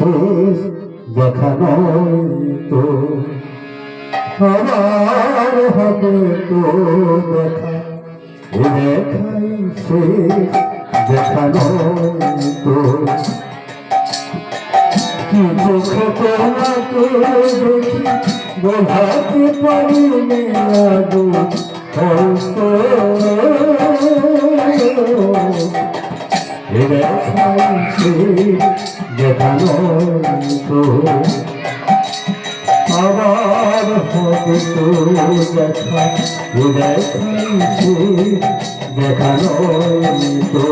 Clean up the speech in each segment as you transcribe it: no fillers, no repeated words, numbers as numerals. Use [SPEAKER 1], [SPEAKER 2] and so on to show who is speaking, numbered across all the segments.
[SPEAKER 1] শেষ দেখা নয় তো, আমার হবে তো দেখা, এ দেখাই শেষ দেখা নয় তো। কি চোখে তোমাকে দেখি বোঝাতে পারি লাগু হয়তো, এ দেখাই শেষ দেখা নয় তো, আবার হবে তো দেখা, এ দেখাই শেষ দেখা নয় তো।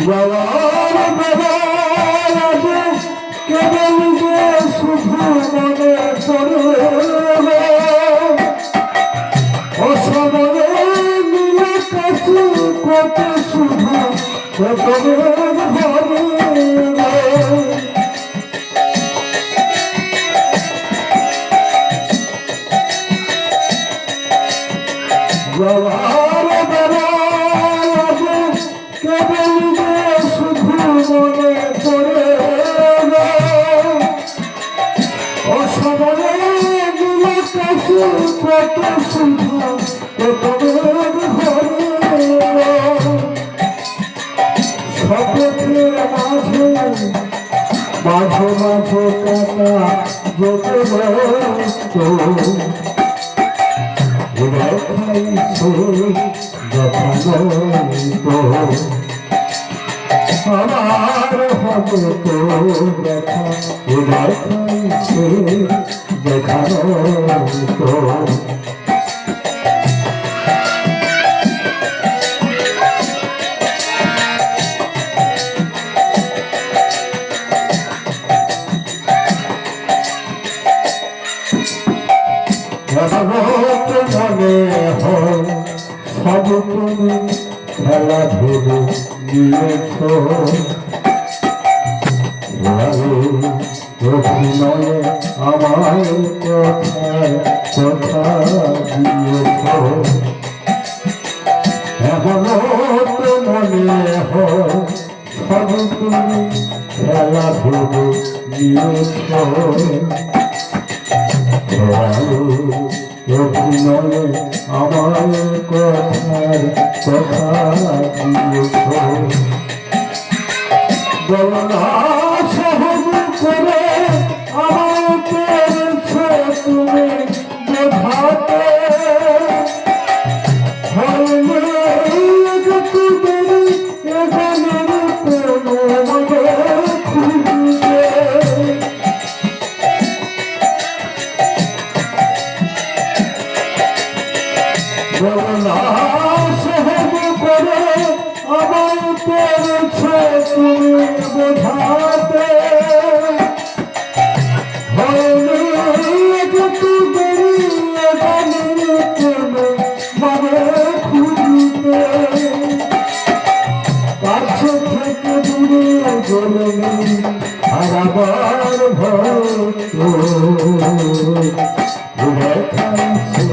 [SPEAKER 1] যাওয়ার বেলায় কেবল যে শুধু মনে পড়ে, অসময়ে মিলে কাছে কত শুধু কত ঘরে। যাওয়ার বেলায় কেবল যে শুধু মনে পড়ে, অসময়ে মিলে কাছে কত শুধু কত ঘরে। শপথের মাঝে মাঝে মাঝে কাটা যেতে তো, দেখাই শেষ দেখা নয় তো, আমার হবে তো দেখা, দেখাই শেষ দেখা নয় তো। মনে হয় সব তুমি খেলা ভেবে দিয়েছ, অভিনয়ে আমায় কথা দিয়েছ। এখনো তো মনে হয় সব তুমি খেলা ভেবে দিয়েছ, অভিনয়ে আমার কথা দিয়েছ। বলনা সহজ করে আমায় পেয়েছ তুমি বোঝাতে, বলনা সহজ করে আমায় পেয়েছ তুমি বোঝাতে, মানে খুঁজতে কাছে থেকে দূরে গেলে আর আবার দেখাইছে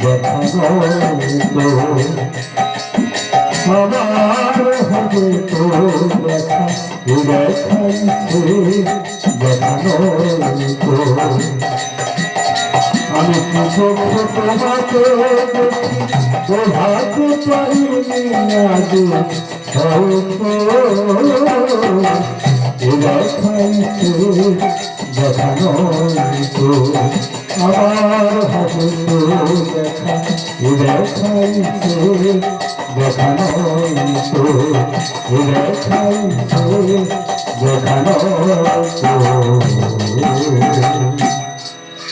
[SPEAKER 1] দেখা নয় তো, আমার হবে তো দেখা, দেখাইছে দেখা নয় তো। আমি কি চোখে তোমাকে দেখি বোঝাতে পারিনি আগে হয়তো, দেখাইছে দেখা নয় তো, আমার হবে তো দেখা, দেখাইছে দেখা নয় তো, দেখাইছে দেখা নয় তো।